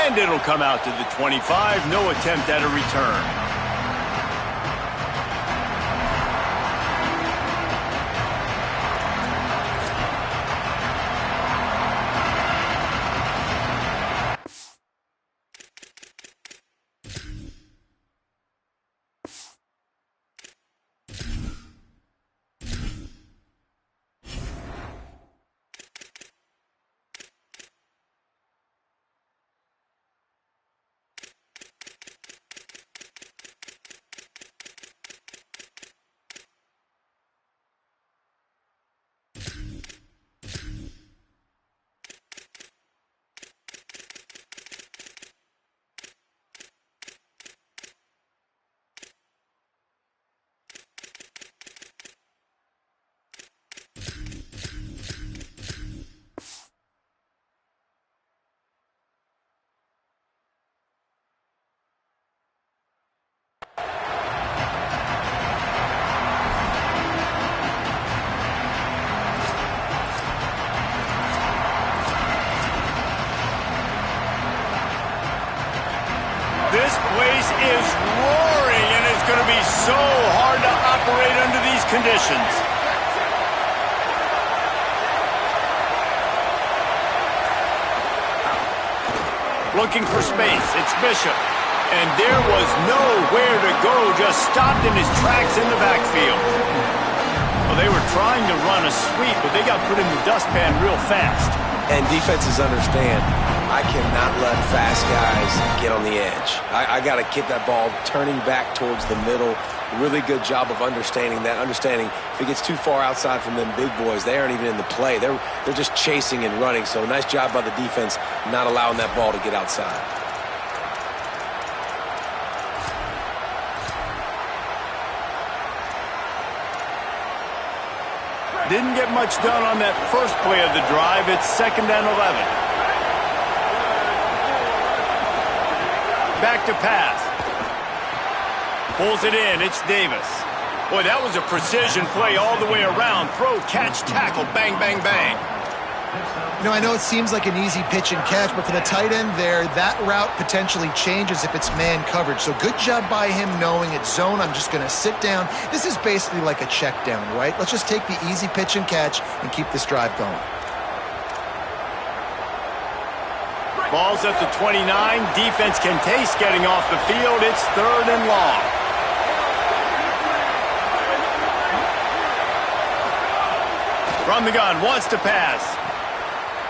And it'll come out to the 25. No attempt at a return. This place is roaring, and it's going to be so hard to operate under these conditions. Looking for space. It's Bishop. And there was nowhere to go, just stopped in his tracks in the backfield. Well, they were trying to run a sweep, but they got put in the dustpan real fast. And defenses understand, I cannot let fast guys get on the edge. I got to get that ball turning back towards the middle. Really good job of understanding that. Understanding if it gets too far outside from them big boys, they aren't even in the play. They're just chasing and running. So nice job by the defense not allowing that ball to get outside. Didn't get much done on that first play of the drive. It's 2nd and 11. Back to pass. Pulls it in. It's Davis. Boy, that was a precision play all the way around. Throw, catch, tackle, bang, bang, bang. You know, I know it seems like an easy pitch and catch, but for the tight end there, that route potentially changes if it's man coverage. So good job by him knowing it's zone. I'm just going to sit down. This is basically like a check down, right? Let's just take the easy pitch and catch and keep this drive going. Ball's at the 29. Defense can taste getting off the field. It's 3rd and long. From the gun, wants to pass.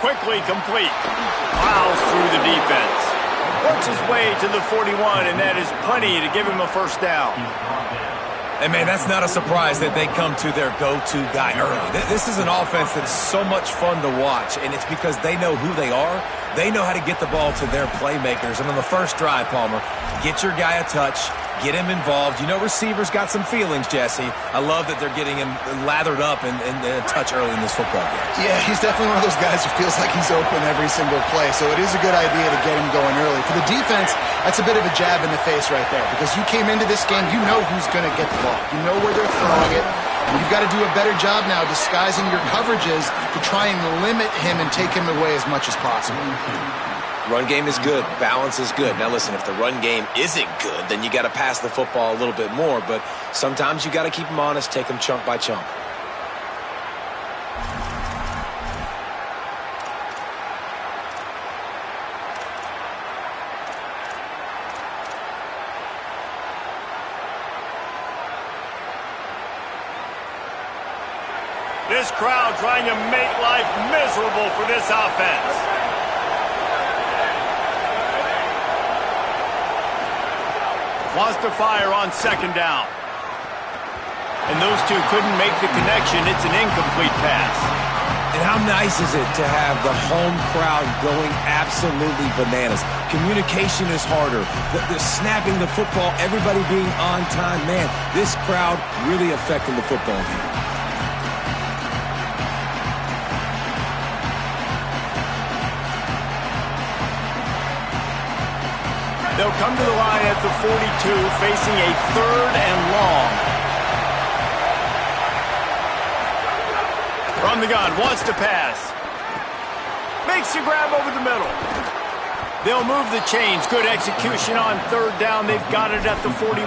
Quickly complete. Plows through the defense. Works his way to the 41, and that is plenty to give him a first down. And, man, that's not a surprise that they come to their go-to guy early. This is an offense that's so much fun to watch, and it's because they know who they are. They know how to get the ball to their playmakers. And on the first drive, Palmer, get your guy a touch, get him involved. You know receivers got some feelings, Jesse. I love that they're getting him lathered up and a touch early in this football game. Yeah, he's definitely one of those guys who feels like he's open every single play, so it is a good idea to get him going early. For the defense, that's a bit of a jab in the face right there, because you came into this game, you know who's going to get the ball. You know where they're throwing it. And you've got to do a better job now disguising your coverages to try and limit him and take him away as much as possible. Run game is good. Balance is good. Now, listen, if the run game isn't good, then you got to pass the football a little bit more. But sometimes you got to keep them honest, take them chunk by chunk. This crowd trying to make life miserable for this offense. Wants to fire on 2nd down. And those two couldn't make the connection. It's an incomplete pass. And how nice is it to have the home crowd going absolutely bananas? Communication is harder. The snapping the football, everybody being on time. Man, this crowd really affecting the football game. They'll come to the line at the 42, facing a 3rd and long. From the gun, wants to pass. Makes the grab over the middle. They'll move the chains. Good execution on third down. They've got it at the 41.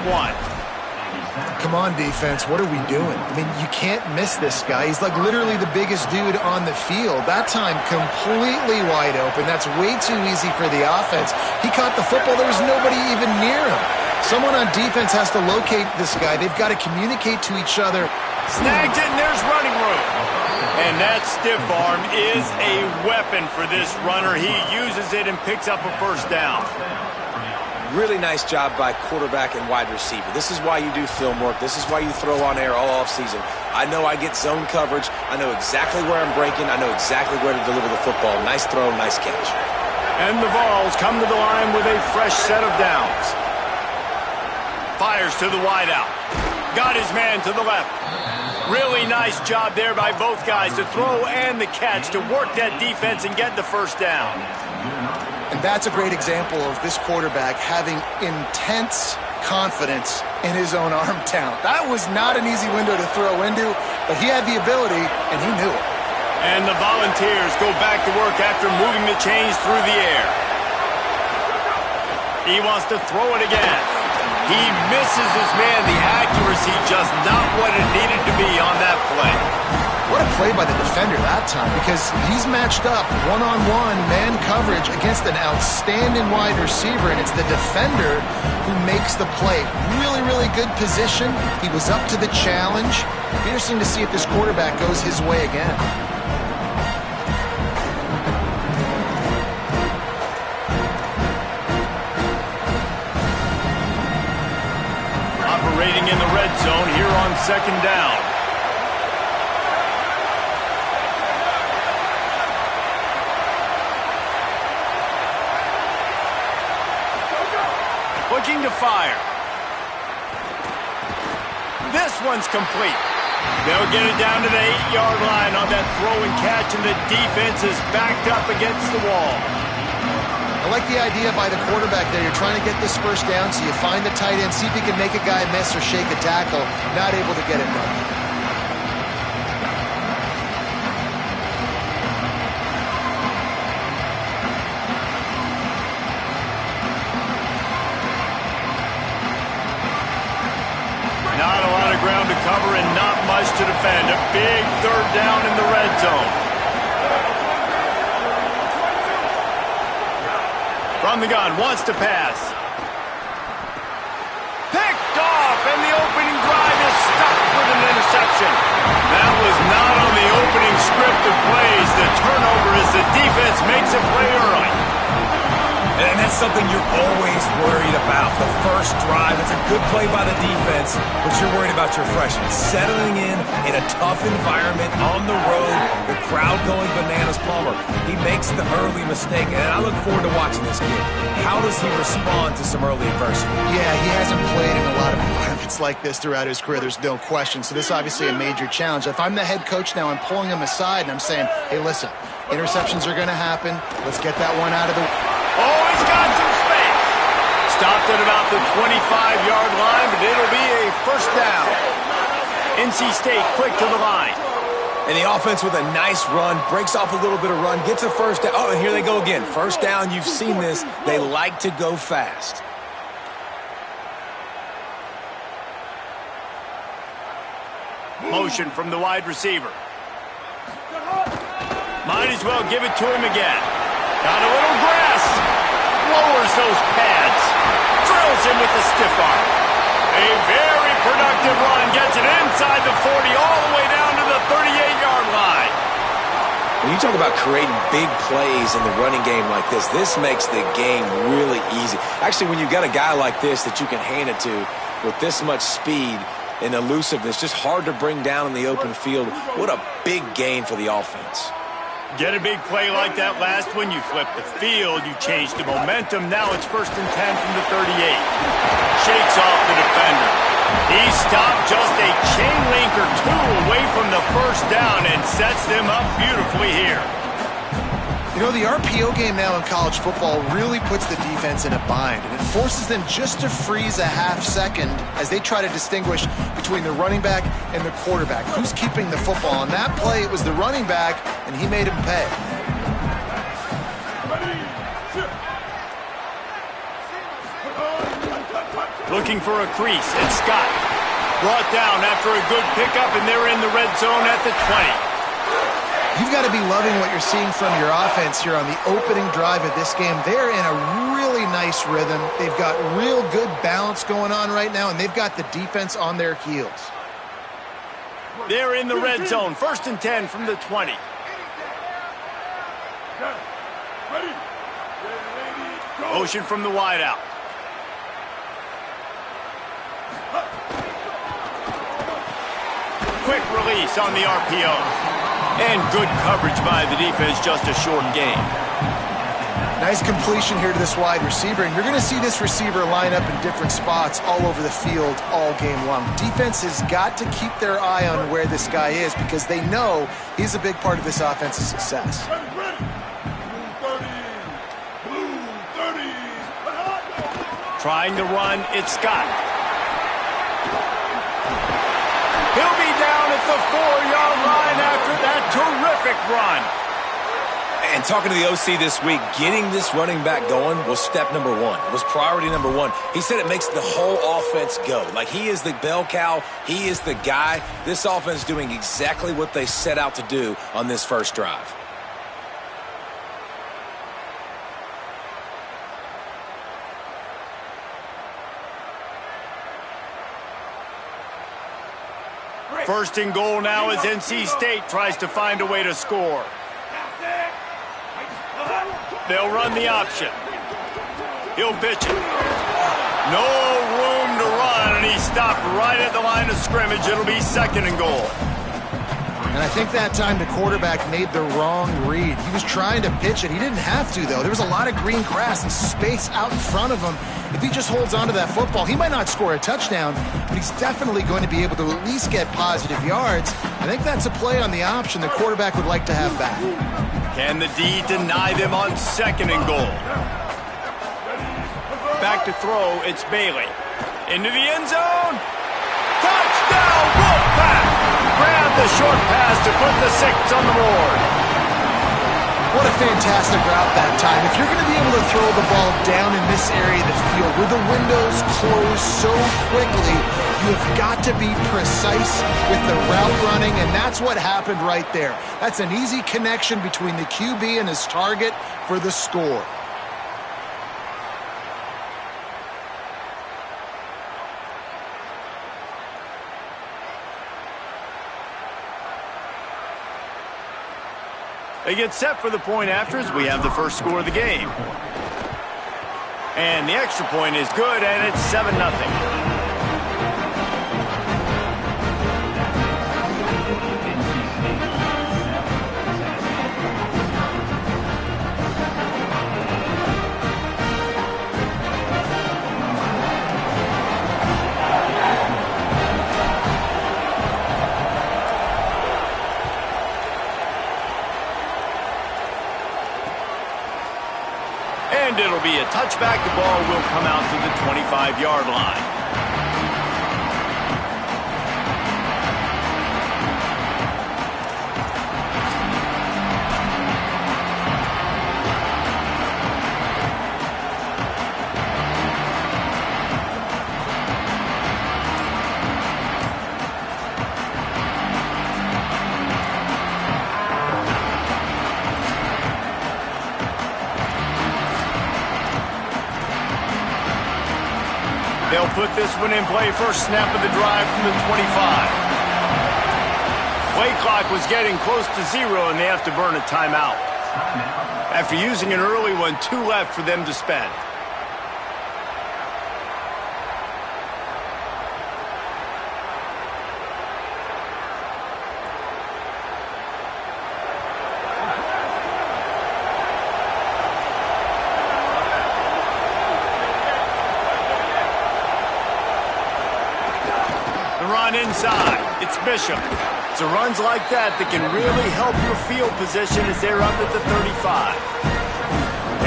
Come on, defense. What are we doing? I mean, you can't miss this guy. He's like literally the biggest dude on the field. That time, completely wide open. That's way too easy for the offense. He caught the football. There was nobody even near him. Someone on defense has to locate this guy. They've got to communicate to each other. Snagged it, and there's running room. And that stiff arm is a weapon for this runner. He uses it and picks up a first down. Really nice job by quarterback and wide receiver. This is why you do film work. This is why you throw on air all offseason. I know I get zone coverage. I know exactly where I'm breaking. I know exactly where to deliver the football. Nice throw, nice catch. And the Vols come to the line with a fresh set of downs. Fires to the wideout. Got his man to the left. Really nice job there by both guys, the throw and the catch, to work that defense and get the first down. And that's a great example of this quarterback having intense confidence in his own arm talent. That was not an easy window to throw into, but he had the ability, and he knew it. And the Volunteers go back to work after moving the chains through the air. He wants to throw it again. He misses his man. The accuracy just not what it needed to be on that play. What a play by the defender that time, because he's matched up one-on-one man coverage against an outstanding wide receiver, and it's the defender who makes the play. Really, really good position. He was up to the challenge. Be interesting to see if this quarterback goes his way again. Operating in the red zone here on second down. Looking to fire. This one's complete. They'll get it down to the 8-yard line on that throw and catch, and the defense is backed up against the wall. I like the idea by the quarterback there. You're trying to get this first down, so you find the tight end, see if you can make a guy miss or shake a tackle. Not able to get it done. Not a lot of ground to cover and not much to defend. A big third down in the red zone. From the gun, wants to pass. Picked off, and the opening drive is stopped with an interception. That was not on the opening script of plays. The turnover as the defense makes a play early. And that's something you're always worried about. The first drive, it's a good play by the defense, but you're worried about your freshman settling in a tough environment on the road, the crowd going bananas. Palmer, he makes the early mistake, and I look forward to watching this kid. How does he respond to some early adversity? Yeah, he hasn't played in a lot of environments like this throughout his career. There's no question. So this is obviously a major challenge. If I'm the head coach now, I'm pulling him aside, and I'm saying, hey, listen, interceptions are going to happen. Let's get that one out of the way. Oh, he's got some space. Stopped at about the 25-yard line, but it'll be a first down. NC State quick to the line. And the offense with a nice run, breaks off a little bit of run, gets a first down. Oh, and here they go again. First down, you've seen this. They like to go fast. Motion from the wide receiver. Might as well give it to him again. Got a little grass. Lowers those pads. Drills him with the stiff arm. A very productive run. Gets it inside the 40 all the way down to the 38-yard line. When you talk about creating big plays in the running game like this makes the game really easy. Actually, when you've got a guy like this that you can hand it to with this much speed and elusiveness, just hard to bring down in the open field. What a big gain for the offense. Get a big play like that last one, you flip the field, you change the momentum. Now it's 1st and 10 from the 38. Shakes off the defender. He stopped just a chain link or two away from the first down and sets them up beautifully here. You know, the RPO game now in college football really puts the defense in a bind, and it forces them just to freeze a half second as they try to distinguish between the running back and the quarterback. Who's keeping the football? On that play, it was the running back, and he made him pay. Looking for a crease. It's Scott. Brought down after a good pickup, and they're in the red zone at the 20. You've got to be loving what you're seeing from your offense here on the opening drive of this game. They're in a really nice rhythm. They've got real good balance going on right now, and they've got the defense on their heels. They're in the red zone. 1st and 10 from the 20. Motion from the wideout. Quick release on the RPO. And good coverage by the defense, just a short gain. Nice completion here to this wide receiver, and you're going to see this receiver line up in different spots all over the field all game long. Defense has got to keep their eye on where this guy is because they know he's a big part of this offense's success. Trying to run, it's Scott. He'll be down at the 4-yard line after that terrific run. And talking to the OC this week, getting this running back going was step number one. It was priority number one. He said it makes the whole offense go. Like, he is the bell cow. He is the guy. This offense is doing exactly what they set out to do on this first drive. First and goal now as NC State tries to find a way to score. They'll run the option. He'll pitch it. No room to run, and he stopped right at the line of scrimmage. It'll be 2nd and goal. And I think that time the quarterback made the wrong read. He was trying to pitch it. He didn't have to, though. There was a lot of green grass and space out in front of him. If he just holds on to that football, he might not score a touchdown, but he's definitely going to be able to at least get positive yards. I think that's a play on the option the quarterback would like to have back. Can the D deny them on 2nd and goal? Back to throw, it's Bailey. Into the end zone. Touchdown, Wolfpack! Grab the short pass to put the 6 on the board. What a fantastic route that time. If you're going to be able to throw the ball down in this area of the field where the windows close so quickly, you have got to be precise with the route running, and that's what happened right there. That's an easy connection between the QB and his target for the score. They get set for the point after as we have the first score of the game. And the extra point is good, and it's 7-0. And it'll be a touchback. The ball will come out to the 25-yard line. They'll put this one in play. First snap of the drive from the 25. Play clock was getting close to 0, and they have to burn a timeout. After using an early one, 2 left for them to spend. Run inside. It's Bishop. It's runs like that can really help your field position as they're up at the 35.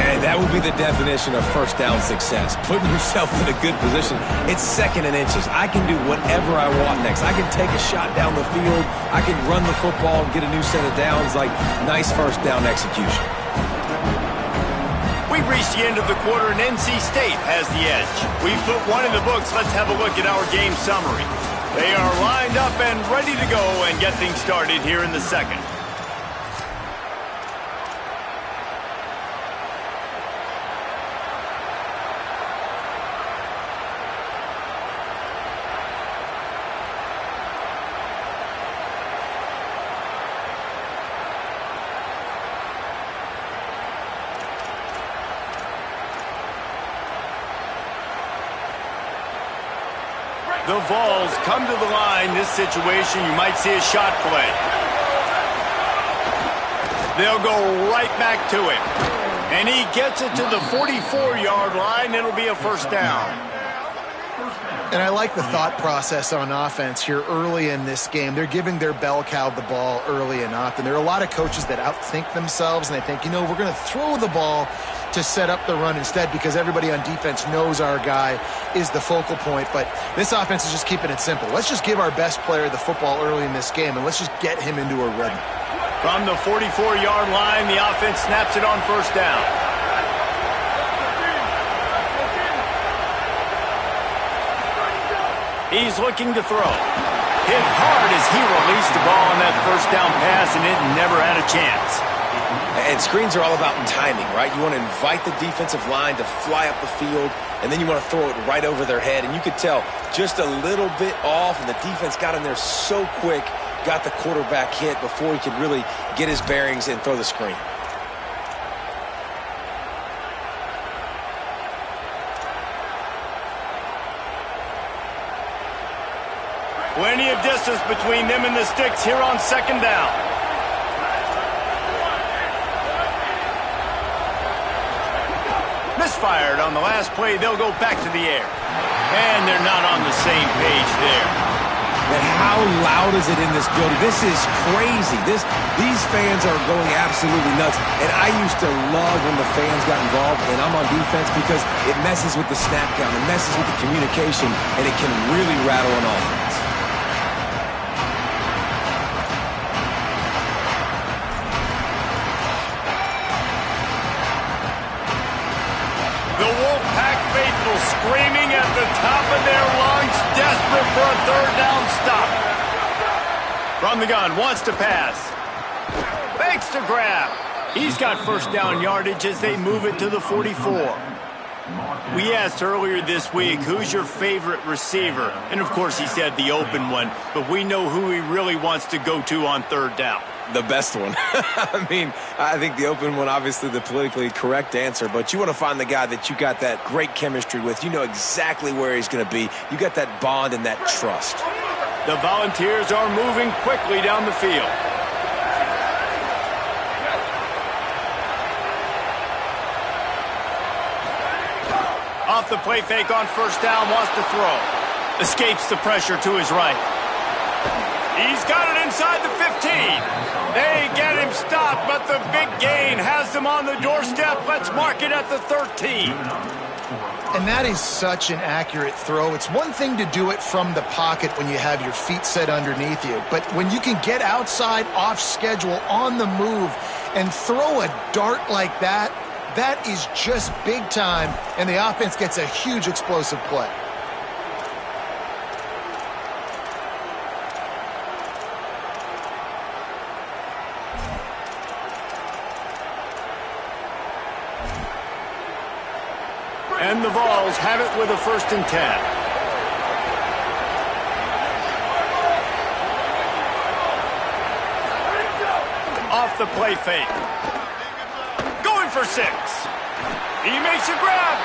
And that would be the definition of first down success. Putting yourself in a good position. It's 2nd and inches. I can do whatever I want next. I can take a shot down the field. I can run the football and get a new set of downs. Like, nice first down execution. We've reached the end of the quarter, and NC State has the edge. We've put one in the books. Let's have a look at our game summary. They are lined up and ready to go and get things started here in the second. The Vols come to the line. This situation, you might see a shot play. They'll go right back to him. And he gets it to the 44-yard line. It'll be a first down. And I like the thought process on offense here early in this game. They're giving their bell cow the ball early and often. There are a lot of coaches that outthink themselves, and they think, we're going to throw the ball to set up the run instead because everybody on defense knows our guy is the focal point. But this offense is just keeping it simple. Let's just give our best player the football early in this game, and let's just get him into a rhythm. From the 44-yard line, the offense snaps it on first down. He's looking to throw. Hit hard as he released the ball on that first down pass, and it never had a chance. And screens are all about timing, right? You want to invite the defensive line to fly up the field, and then you want to throw it right over their head. And you could tell just a little bit off, and the defense got in there so quick, got the quarterback hit before he could really get his bearings and throw the screen. Plenty of distance between them and the sticks here on second down. Misfired on the last play. They'll go back to the air. And they're not on the same page there. And how loud is it in this building? This is crazy. These fans are going absolutely nuts. And I used to love when the fans got involved, and I'm on defense because it messes with the snap count, it messes with the communication, and it can really rattle an offense. Screaming at the top of their lungs, desperate for a third down stop. From the gun, wants to pass. Fakes to grab. He's got first down yardage as they move it to the 44. We asked earlier this week, who's your favorite receiver? And, of course, he said the open one, but we know who he really wants to go to on third down. The best one. I think the open one, obviously the politically correct answer, but you want to find the guy that you got that great chemistry with. You know exactly where he's going to be. You got that bond and that trust. The Volunteers are moving quickly down the field. Off the play fake on first down, wants to throw. Escapes the pressure to his right. He's got it inside the 15. They get him stopped, but the big gain has them on the doorstep. Let's mark it at the 13. And that is such an accurate throw. It's one thing to do it from the pocket when you have your feet set underneath you, but when you can get outside, off schedule, on the move, and throw a dart like that, that is just big time, and the offense gets a huge explosive play. And the Vols have it with a 1st and 10. Off the play fake. Going for 6. He makes a grab.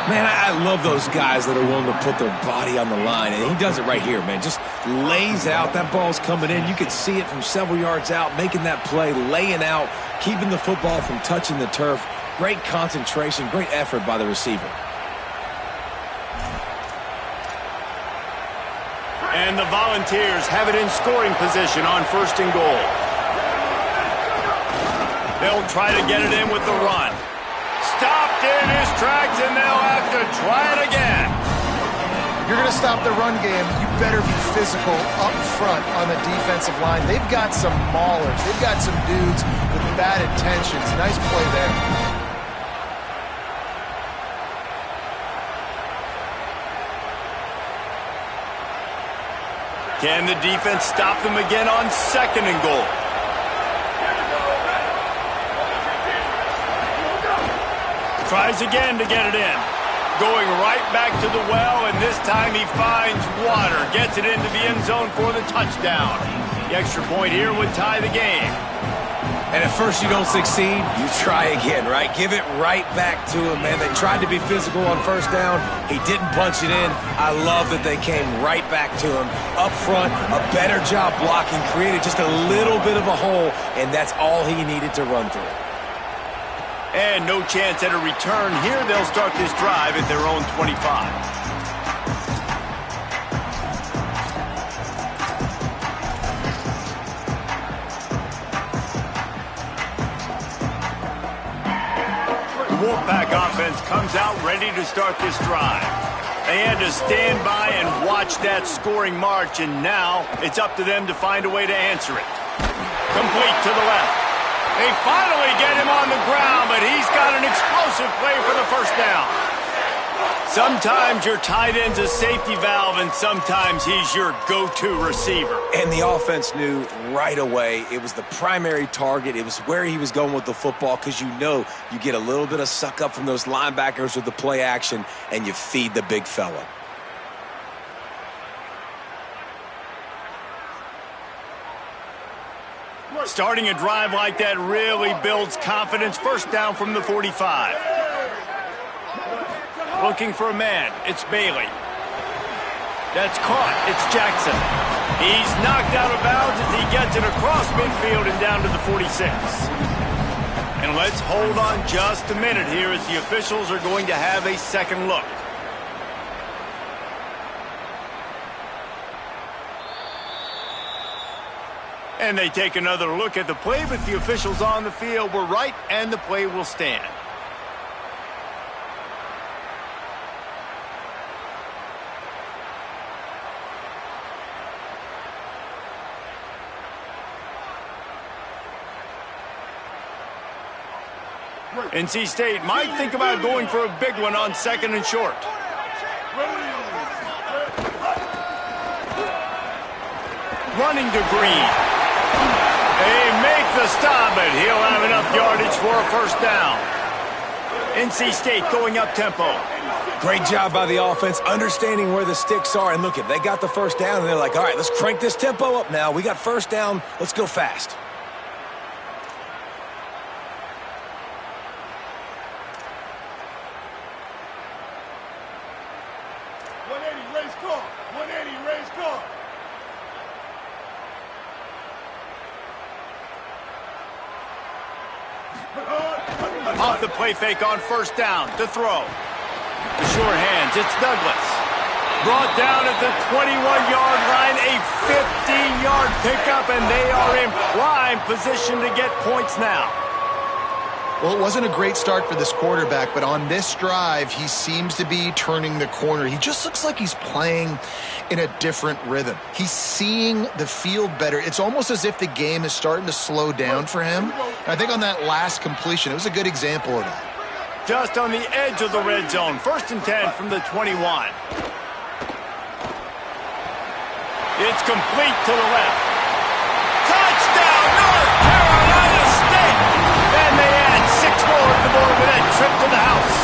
Man, I love those guys that are willing to put their body on the line, and he does it right here, man. Just lays out. That ball's coming in. You can see it from several yards out, making that play, laying out, keeping the football from touching the turf. Great concentration, great effort by the receiver. And the Volunteers have it in scoring position on 1st and goal. They'll try to get it in with the run. Stopped in his tracks, and they'll have to try it again. If you're going to stop the run game, you better be physical up front on the defensive line. They've got some maulers. They've got some dudes with bad intentions. Nice play there. Can the defense stop them again on 2nd and goal? Tries again to get it in. Going right back to the well, and this time he finds water. Gets it into the end zone for the touchdown. The extra point here would tie the game. And at first you don't succeed, you try again, right? Give it right back to him, man. They tried to be physical on 1st down. He didn't punch it in. I love that they came right back to him. Up front, a better job blocking, created just a little bit of a hole, and that's all he needed to run through. And no chance at a return here. They'll start this drive at their own 25. Wolfpack offense comes out ready to start this drive. They had to stand by and watch that scoring march, and now it's up to them to find a way to answer it. Complete to the left. They finally get him on the ground, but he's got an explosive play for the 1st down. Sometimes your tight end's a safety valve, and sometimes he's your go-to receiver. And the offense knew right away it was the primary target. It was where he was going with the football, because you know you get a little bit of suck up from those linebackers with the play action, and you feed the big fella. Starting a drive like that really builds confidence. 1st down from the 45. Looking for a man. It's Bailey. That's caught. It's Jackson. He's knocked out of bounds as he gets it across midfield and down to the 46. And let's hold on just a minute here as the officials are going to have a second look. And they take another look at the play, but the officials on the field were right, and the play will stand. NC State might think about going for a big one on 2nd and short. Running to Green. They make the stop, but he'll have enough yardage for a 1st down. NC State going up tempo. Great job by the offense, understanding where the sticks are. And look, they got the 1st down, and they're like, all right, let's crank this tempo up now. We got 1st down. Let's go fast. Off the play fake on 1st down to throw. The sure hands, it's Douglas. Brought down at the 21-yard line, a 15-yard pickup, and they are in prime position to get points now. Well, it wasn't a great start for this quarterback, but on this drive, he seems to be turning the corner. He just looks like he's playing in a different rhythm. He's seeing the field better. It's almost as if the game is starting to slow down for him. And I think on that last completion, it was a good example of that. Just on the edge of the red zone. 1st and 10 from the 21. It's complete to the left. Touchdown, North Carolina State! And they add 6 more to the board with that trip to the house.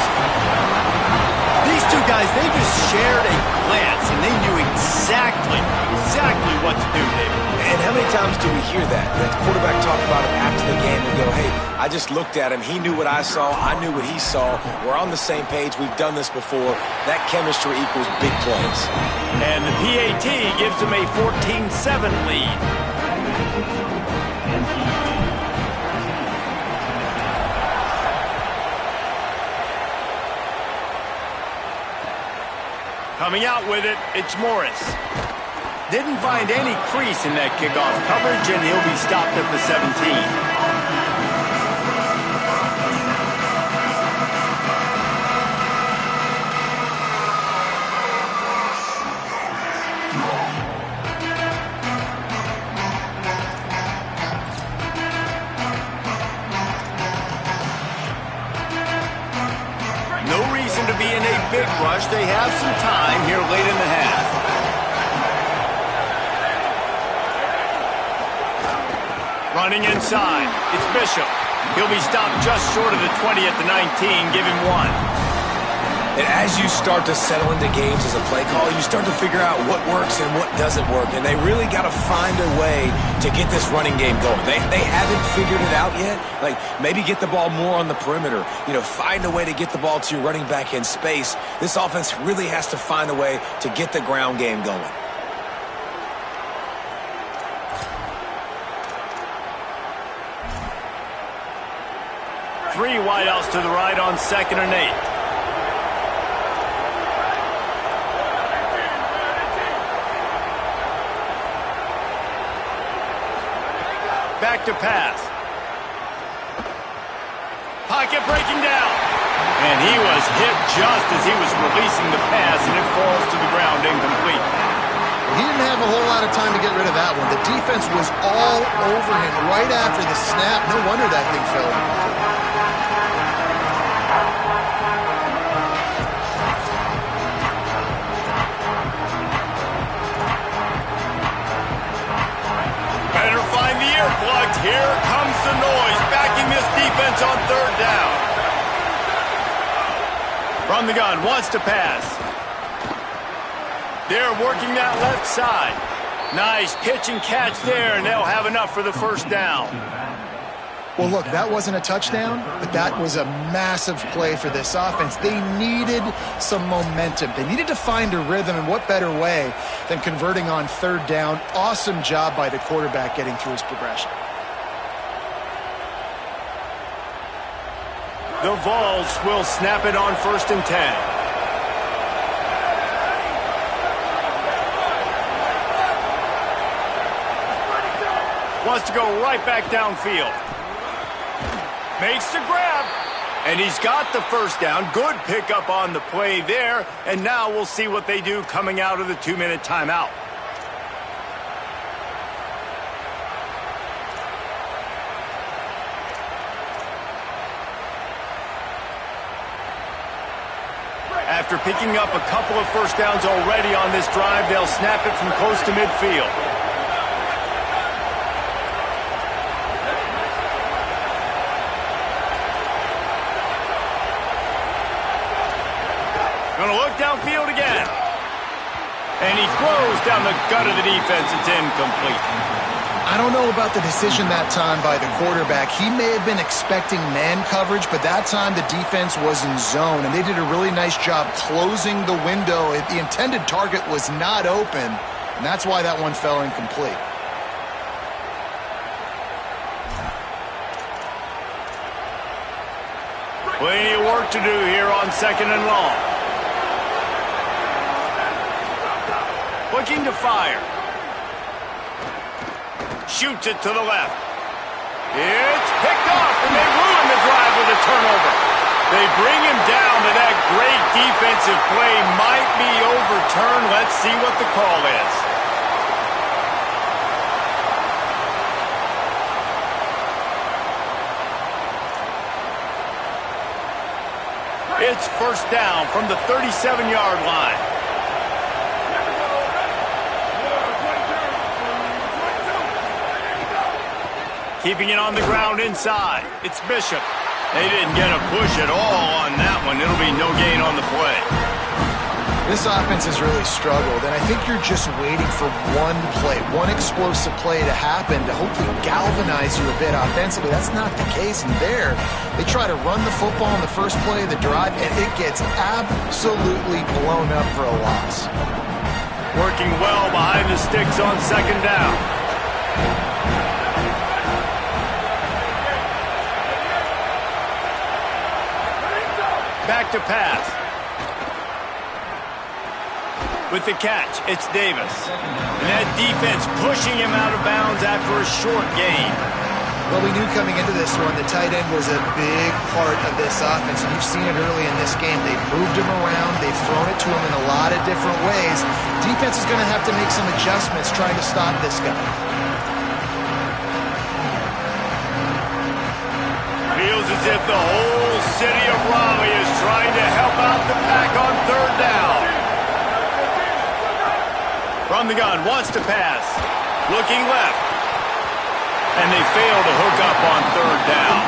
These two guys, they just shared a glance, and they knew exactly what to do, David. And how many times do we hear that? That quarterback talk about him after the game and go, hey, I just looked at him. He knew what I saw. I knew what he saw. We're on the same page. We've done this before. That chemistry equals big plays. And the PAT gives them a 14-7 lead. Coming out with it, it's Morris. Didn't find any crease in that kickoff coverage, and he'll be stopped at the 17. To be in a big rush. They have some time here late in the half. Running inside, it's Bishop. He'll be stopped just short of the 20 at the 19, give him 1. And as you start to settle into games as a play call, you start to figure out what works and what doesn't work. And they really got to find a way to get this running game going. They haven't figured it out yet. Like, maybe get the ball more on the perimeter. You know, find a way to get the ball to your running back in space. This offense really has to find a way to get the ground game going. Three wideouts to the right on 2nd and 8. Back to pass. Pocket breaking down. And he was hit just as he was releasing the pass, and it falls to the ground incomplete. He didn't have a whole lot of time to get rid of that one. The defense was all over him right after the snap. No wonder that thing fell incomplete. Plugged. Here comes the noise, backing this defense on 3rd down. From the gun, wants to pass. They're working that left side. Nice pitch and catch there, and they'll have enough for the 1st down. Well, look, that wasn't a touchdown, but that was a massive play for this offense. They needed some momentum. They needed to find a rhythm, and what better way than converting on 3rd down. Awesome job by the quarterback getting through his progression. The Vols will snap it on 1st and 10. Wants to go right back downfield. Makes the grab, and he's got the 1st down. Good pickup on the play there, and now we'll see what they do coming out of the 2-minute timeout. After picking up a couple of 1st downs already on this drive, they'll snap it from close to midfield. Gonna look downfield again. And he throws down the gut of the defense. It's incomplete. I don't know about the decision that time by the quarterback. He may have been expecting man coverage, but that time the defense was in zone, and they did a really nice job closing the window. The intended target was not open, and that's why that one fell incomplete. Plenty of work to do here on 2nd and long. Looking to fire. Shoots it to the left. It's picked off, and they ruin the drive with a turnover. They bring him down, but that great defensive play might be overturned. Let's see what the call is. It's 1st down from the 37-yard line. Keeping it on the ground inside. It's Bishop. They didn't get a push at all on that one. It'll be no gain on the play. This offense has really struggled, and I think you're just waiting for one play, one explosive play to happen to hopefully galvanize you a bit offensively. That's not the case, and there they try to run the football in the first play of the drive, and it gets absolutely blown up for a loss. Working well behind the sticks on 2nd down. Back to pass. With the catch, it's Davis. And that defense pushing him out of bounds after a short gain. Well, we knew coming into this one the tight end was a big part of this offense, and you've seen it early in this game. They've moved him around. They've thrown it to him in a lot of different ways. Defense is going to have to make some adjustments trying to stop this guy. Feels as if the whole city of Raleigh is trying to help out the pack on 3rd down. From the gun, wants to pass. Looking left. and they fail to hook up on third down.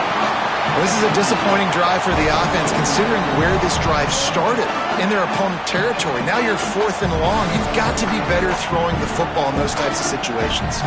This is a disappointing drive for the offense, considering where this drive started, in their opponent territory. Now you're 4th and long. You've got to be better throwing the football in those types of situations.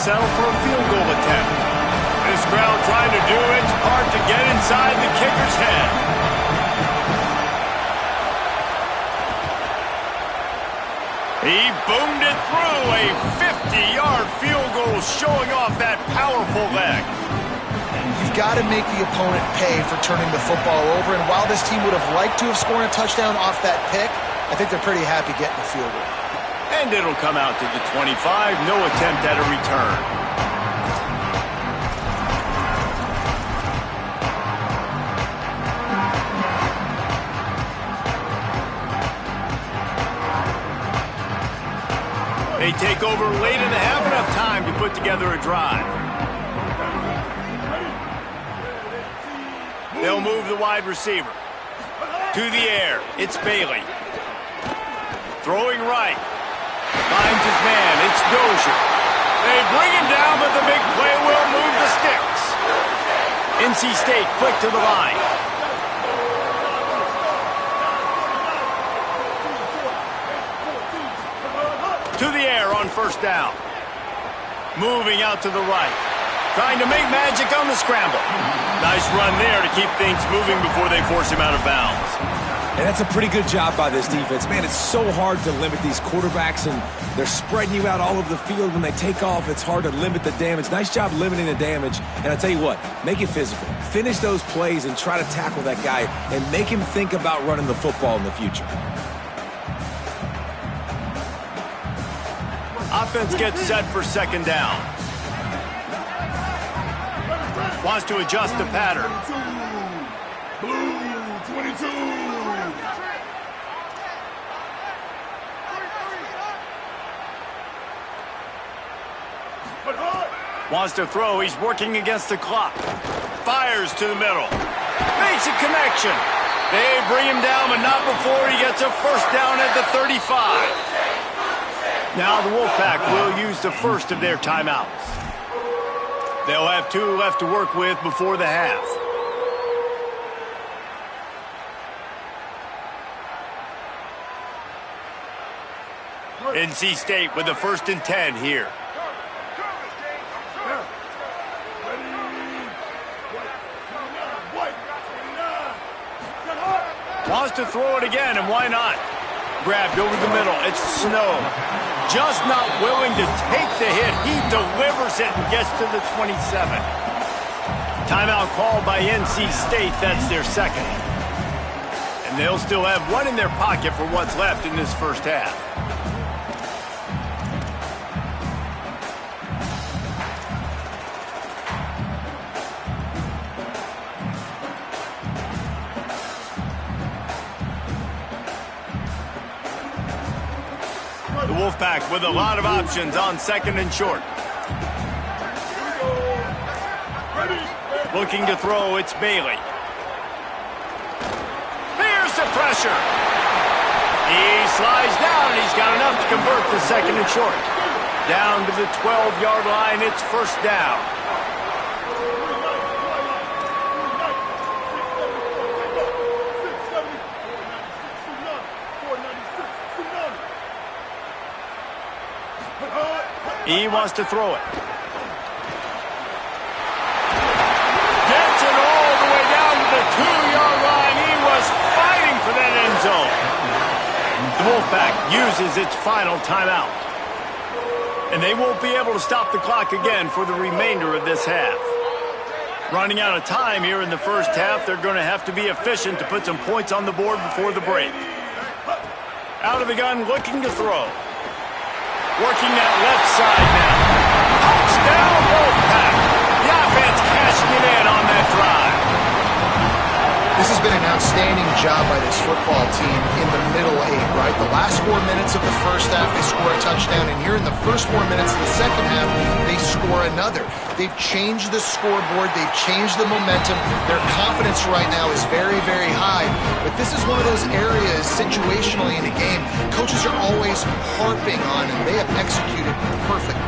Settle for a field goal attempt. This crowd trying to do its part to get inside the kicker's head. He boomed it through. A 50-yard field goal showing off that powerful leg. You've got to make the opponent pay for turning the football over, and while this team would have liked to have scored a touchdown off that pick, I think they're pretty happy getting the field goal. And it'll come out to the 25. No attempt at a return. They take over late and have enough time to put together a drive. They'll move the wide receiver. To the air. It's Bailey. Throwing right. Finds his man. It's Dozier. They bring him down, but the big play will move the sticks. NC State quick to the line. To the air on first down. Moving out to the right. Trying to make magic on the scramble. Nice run there to keep things moving before they force him out of bounds. And that's a pretty good job by this defense. Man, it's so hard to limit these quarterbacks, and they're spreading you out all over the field. When they take off, it's hard to limit the damage. Nice job limiting the damage. And I'll tell you what, make it physical. Finish those plays and try to tackle that guy and make him think about running the football in the future. Offense gets set for second down. Wants to adjust the pattern. Blue 22. Wants to throw. He's working against the clock. Fires to the middle. Makes a connection. They bring him down, but not before he gets a first down at the 35. Now the Wolfpack will use the first of their timeouts. They'll have 2 left to work with before the half. NC State with the 1st and 10 here. Wants to throw it again, and why not? Grabbed over the middle. It's Snow. Just not willing to take the hit. He delivers it and gets to the 27. Timeout called by NC State. That's their 2nd. And they'll still have 1 in their pocket for what's left in this first half. The Wolfpack with a lot of options on 2nd and short. Looking to throw, it's Bailey. Here's the pressure. He slides down, and he's got enough to convert the 2nd and short. Down to the 12-yard line, it's 1st down. He wants to throw it. Gets it all the way down to the 2-yard line. He was fighting for that end zone. The Wolfpack uses its final timeout. And they won't be able to stop the clock again for the remainder of this half. Running out of time here in the first half, they're going to have to be efficient to put some points on the board before the break. Out of the gun, looking to throw. Working that left side now. Touchdown, Wolfpack. The offense cashing it in on that drive. This has been an outstanding job by this football team in the middle 8, right? The last 4 minutes of the first half, they score a touchdown, and here in the first 4 minutes of the second half, they score another. They've changed the scoreboard. They've changed the momentum. Their confidence right now is very, very high, but this is one of those areas situationally in a game coaches are always harping on, and they have executed perfectly.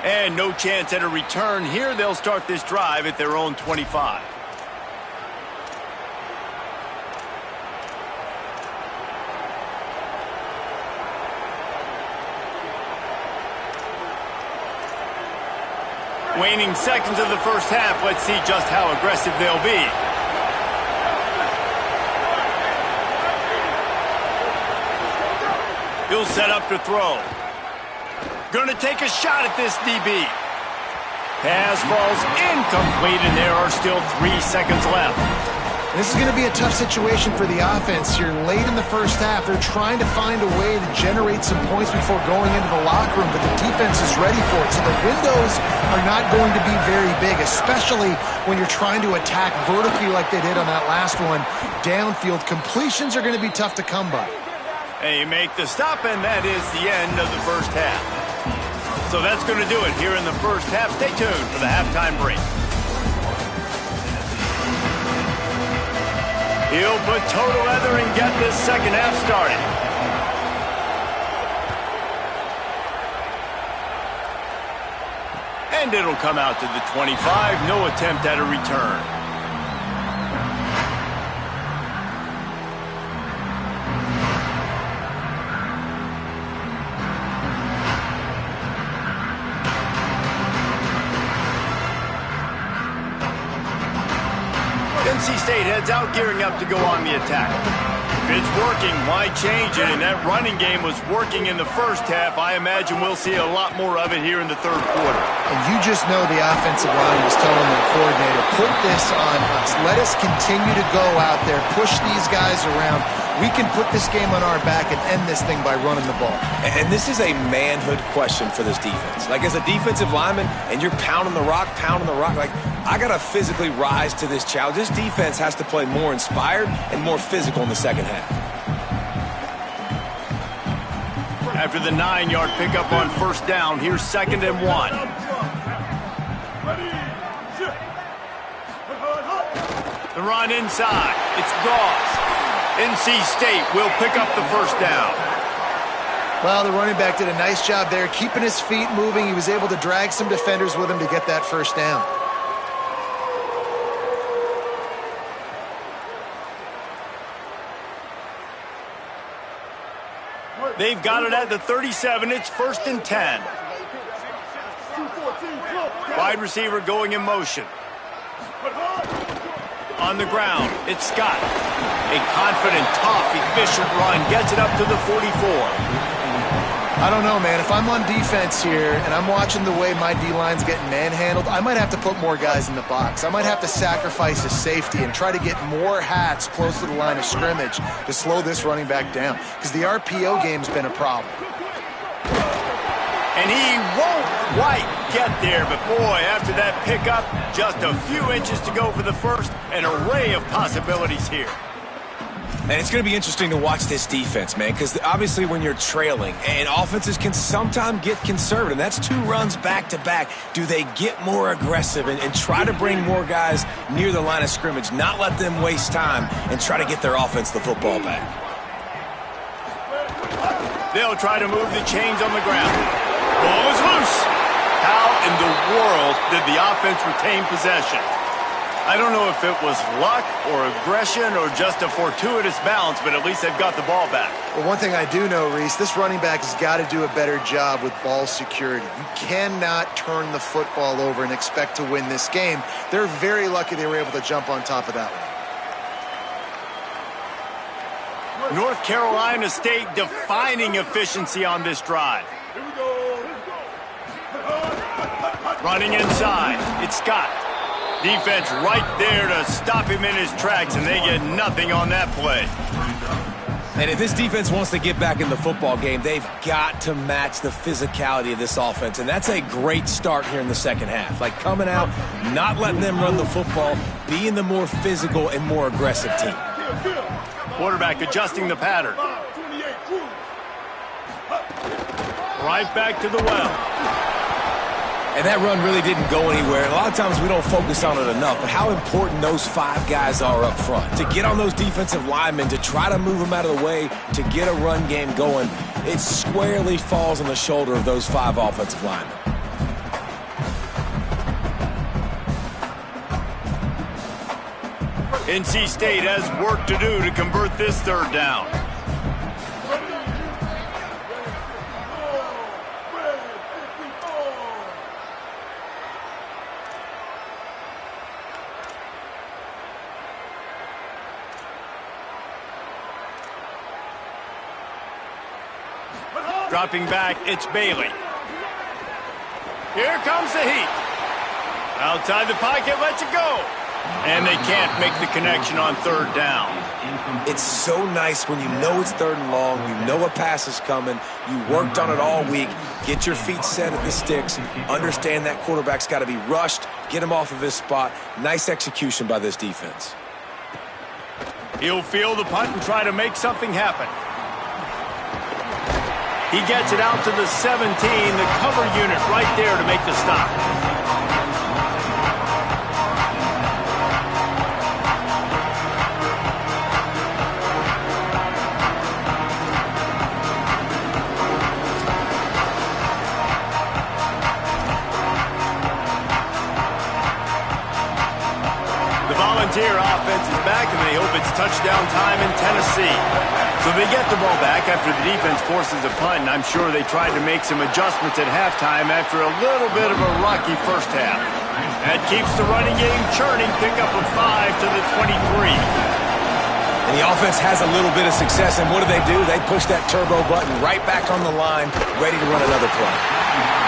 And no chance at a return here. They'll start this drive at their own 25. Waning seconds of the first half. Let's see just how aggressive they'll be. He'll set up to throw. Gonna take a shot at this DB. Pass falls incomplete, and there are still 3 seconds left. This is going to be a tough situation for the offense here. Late in the first half, they're trying to find a way to generate some points before going into the locker room, but the defense is ready for it. So the windows are not going to be very big, especially when you're trying to attack vertically like they did on that last one. Downfield completions are going to be tough to come by. And you make the stop, and that is the end of the first half. So that's going to do it here in the first half. Stay tuned for the halftime break. He'll put total leather and get this second half started. And it'll come out to the 25. No attempt at a return. NC State heads out, gearing up to go on the attack. If it's working, why change it? And that running game was working in the first half. I imagine we'll see a lot more of it here in the third quarter. And you just know the offensive line was telling their coordinator, put this on us. Let us continue to go out there, push these guys around. We can put this game on our back and end this thing by running the ball. And this is a manhood question for this defense. Like, as a defensive lineman, and you're pounding the rock, like, I got to physically rise to this challenge. This defense has to play more inspired and more physical in the second half. After the 9-yard pickup on first down, here's 2nd and 1. The run inside. It's Goss. NC State will pick up the first down. Well, the running back did a nice job there, keeping his feet moving. He was able to drag some defenders with him to get that first down. They've got it at the 37. It's 1st and 10. Wide receiver going in motion. On the ground, it's Scott. A confident, tough, efficient run gets it up to the 44. I don't know, man. If I'm on defense here and I'm watching the way my D-line's getting manhandled, I might have to put more guys in the box. I might have to sacrifice a safety and try to get more hats close to the line of scrimmage to slow this running back down, because the RPO game's been a problem. And he won't quite get there, but boy, after that pickup, just a few inches to go for the first. An array of possibilities here. And it's going to be interesting to watch this defense, man, because obviously when you're trailing, and offenses can sometimes get conservative. That's 2 runs back-to-back. Do they get more aggressive and try to bring more guys near the line of scrimmage, not let them waste time, and try to get their offense the football back? They'll try to move the chains on the ground. Ball is loose. How in the world did the offense retain possession? I don't know if it was luck or aggression or just a fortuitous bounce, but at least they've got the ball back. Well, one thing I do know, Reese, this running back has got to do a better job with ball security. You cannot turn the football over and expect to win this game. They're very lucky they were able to jump on top of that one. North Carolina State defining efficiency on this drive. Running inside, it's Scott. Defense right there to stop him in his tracks, and they get nothing on that play. And if this defense wants to get back in the football game, they've got to match the physicality of this offense, and that's a great start here in the second half. Like coming out, not letting them run the football, being the more physical and more aggressive team. Quarterback adjusting the pattern. Right back to the well. And that run really didn't go anywhere. A lot of times we don't focus on it enough, but how important those 5 guys are up front. To get on those defensive linemen, to try to move them out of the way, to get a run game going, it squarely falls on the shoulder of those 5 offensive linemen. NC State has work to do to convert this third down. Dropping back, it's Bailey. Here comes the heat. Outside the pocket, lets it go. And they can't make the connection on third down. It's so nice when you know it's 3rd and long, you know a pass is coming, you worked on it all week, get your feet set at the sticks, understand that quarterback's got to be rushed, get him off of his spot. Nice execution by this defense. He'll field the punt and try to make something happen. He gets it out to the 17, the cover unit right there to make the stop. The Volunteer offense is back, and they hope it's touchdown time in Tennessee. So they get the ball back after the defense forces a punt, and I'm sure they tried to make some adjustments at halftime after a little bit of a rocky first half. That keeps the running game churning, pick up a 5 to the 23. And the offense has a little bit of success, and what do? They push that turbo button right back on the line, ready to run another play.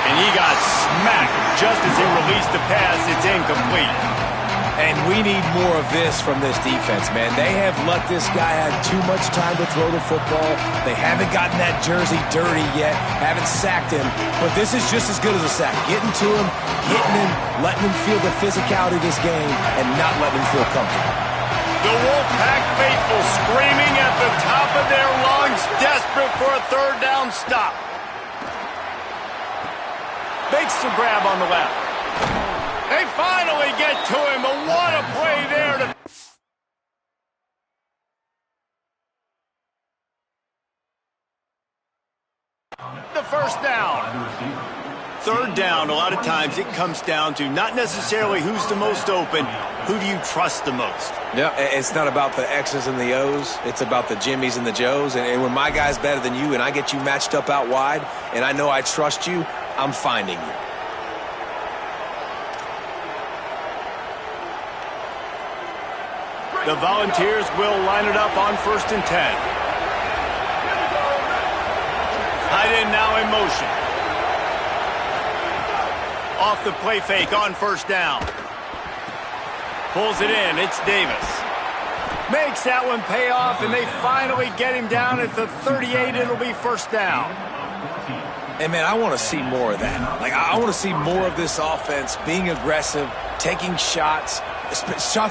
And he got smacked just as he released the pass. It's incomplete. And we need more of this from this defense, man. They have let this guy have too much time to throw the football. They haven't gotten that jersey dirty yet, haven't sacked him. But this is just as good as a sack. Getting to him, hitting him, letting him feel the physicality of this game, and not letting him feel comfortable. The Wolfpack faithful screaming at the top of their lungs, desperate for a third down stop. Makes the grab on the left. They finally get to him, but what a play there to up the first down. Third down, a lot of times it comes down to not necessarily who's the most open, who do you trust the most? Yeah, it's not about the X's and the O's. It's about the Jimmies and the Joes. And when my guy's better than you and I get you matched up out wide and I know I trust you, I'm finding you. The Volunteers will line it up on 1st and 10. Tight end now in motion. Off the play fake on 1st down. Pulls it in. It's Davis. Makes that one pay off, and they finally get him down at the 38. It'll be 1st down. And, man, I want to see more of that. Like, I want to see more of this offense being aggressive, taking shots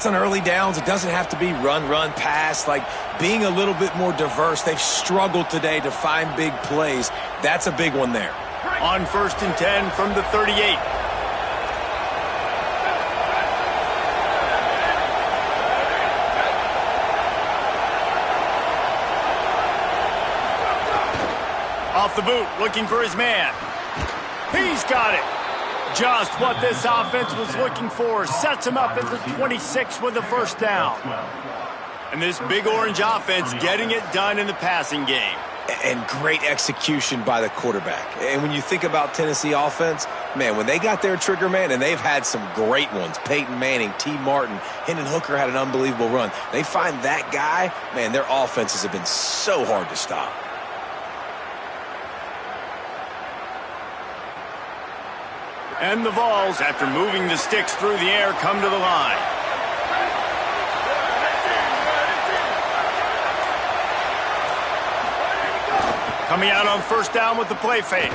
on early downs. It doesn't have to be run, pass. Like, being a little bit more diverse. They've struggled today to find big plays. That's a big one there. On 1st and 10 from the 38. Off the boot, looking for his man. He's got it. Just what this offense was looking for. Sets him up at the 26 with the 1st down. And this big orange offense getting it done in the passing game. And great execution by the quarterback. And when you think about Tennessee offense, man, when they got their trigger man, and they've had some great ones, Peyton Manning, T. Martin, Hendon Hooker had an unbelievable run. They find that guy, man, their offenses have been so hard to stop. And the Vols, after moving the sticks through the air, come to the line. Coming out on 1st down with the play fake.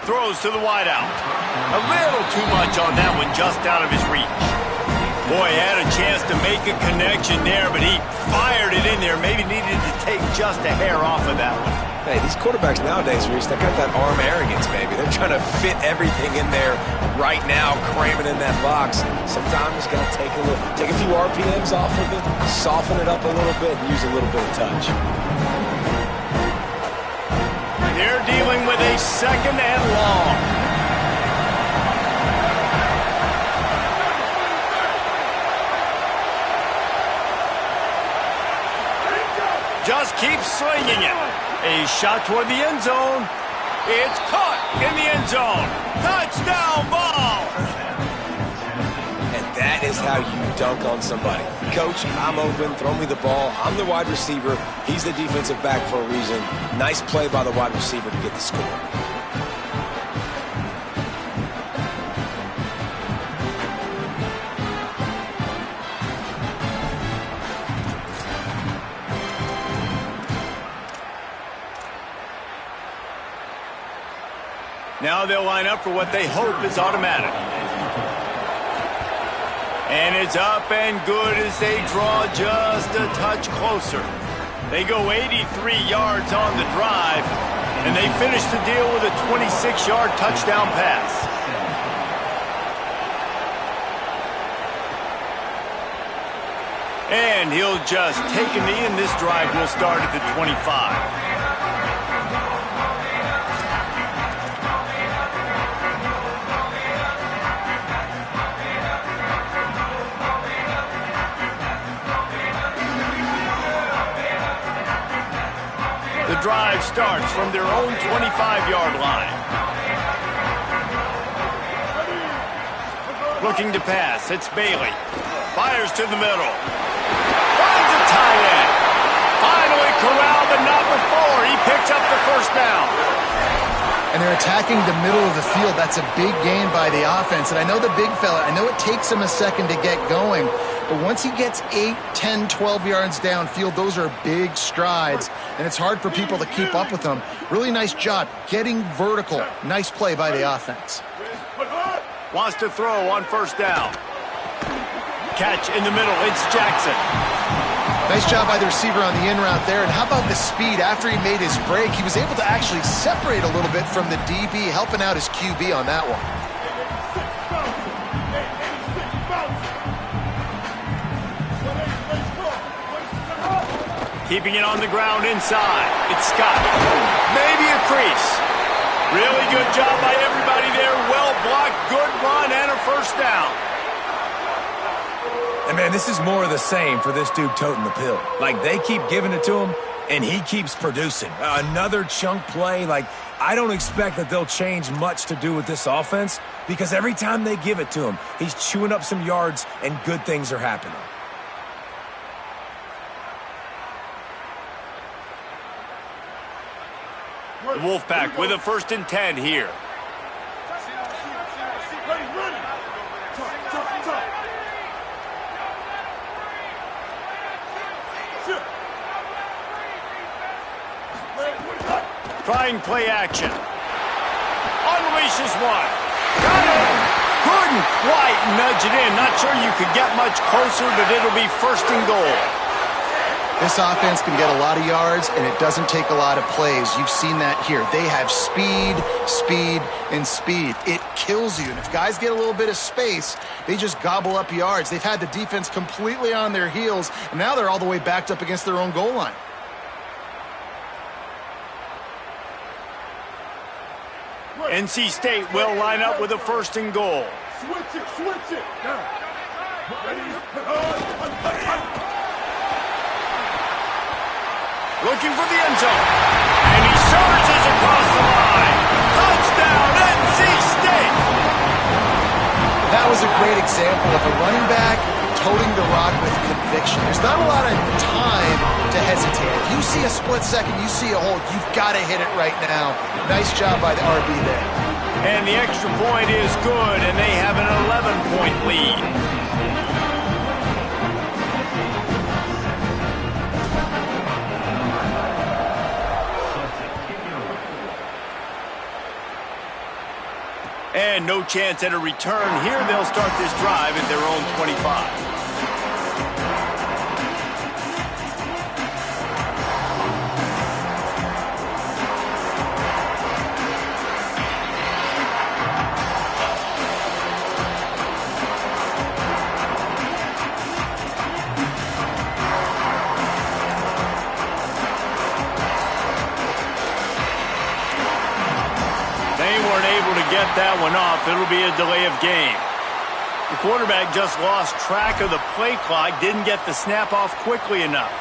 Throws to the wideout. A little too much on that one, just out of his reach. Boy, had a chance to make a connection there, but he fired it in there. Maybe needed to take just a hair off of that one. Hey, these quarterbacks nowadays, Reese, they got that arm arrogance, baby. They're trying to fit everything in there right now, cramming in that box. Sometimes got to take a few RPMs off of it, soften it up a little bit, and use a little bit of touch. They're dealing with a 2nd and long. Just keep slinging it. A shot toward the end zone. It's caught in the end zone. Touchdown, Vols! And that is how you dunk on somebody. Coach, I'm open. Throw me the ball. I'm the wide receiver. He's the defensive back for a reason. Nice play by the wide receiver to get the score. Now they'll line up for what they hope is automatic. And it's up and good as they draw just a touch closer. They go 83 yards on the drive, and they finish the deal with a 26-yard touchdown pass. And he'll just take a knee, and this drive will start at the 25. The drive starts from their own 25-yard line. Looking to pass, it's Bailey. Fires to the middle. Finds a tight end. Finally corralled, but not before. He picks up the 1st down. And they're attacking the middle of the field. That's a big gain by the offense. And I know the big fella, I know it takes him a second to get going. But once he gets 8, 10, 12 yards downfield, those are big strides. And it's hard for people to keep up with them. Really nice job getting vertical. Nice play by the offense. Wants to throw on 1st down. Catch in the middle. It's Jackson. Nice job by the receiver on the in route there. And how about the speed? After he made his break, he was able to actually separate a little bit from the DB, helping out his QB on that one. Keeping it on the ground inside. It's Scott. Maybe a crease. Really good job by everybody there. Well blocked, good run, and a first down. And, man, this is more of the same for this dude toting the pill. Like, they keep giving it to him, and he keeps producing. Another chunk play. Like, I don't expect that they'll change much to do with this offense because every time they give it to him, he's chewing up some yards, and good things are happening. The Wolfpack with a 1st and 10 here. Trying play action. Unleashes one. Got it. Couldn't quite nudge it in. Not sure you could get much closer, but it'll be 1st and goal. This offense can get a lot of yards, and it doesn't take a lot of plays. You've seen that here. They have speed, speed, and speed. It kills you. And if guys get a little bit of space, they just gobble up yards. They've had the defense completely on their heels, and now they're all the way backed up against their own goal line. NC State will line up with a 1st and goal. Switch it. Now. Ready? Looking for the end zone. And he surges across the line. Touchdown, NC State. That was a great example of a running back toting the rock with conviction. There's not a lot of time to hesitate. If you see a split second, you see a hole, you've got to hit it right now. Nice job by the RB there. And the extra point is good, and they have an 11-point lead. And no chance at a return here. They'll start this drive at their own 25. Get that one off. It'll be a delay of game. The quarterback just lost track of the play clock, didn't get the snap off quickly enough.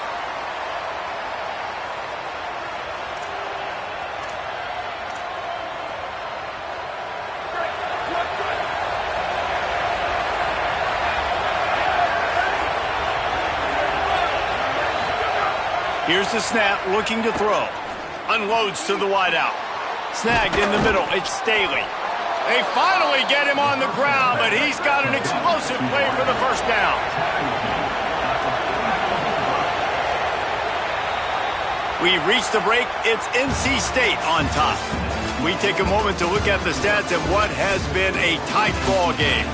Here's the snap, looking to throw. Unloads to the wideout. Snagged in the middle, it's Staley. They finally get him on the ground, but he's got an explosive play for the first down. We've reached the break. It's NC State on top. We take a moment to look at the stats of what has been a tight ball game.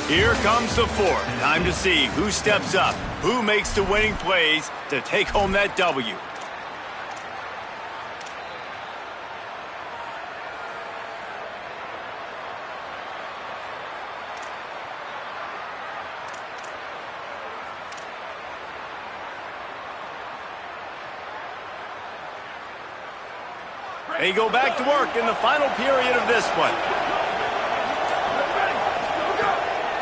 Here comes the fourth. Time to see who steps up, who makes the winning plays to take home that W. They go back to work in the final period of this one.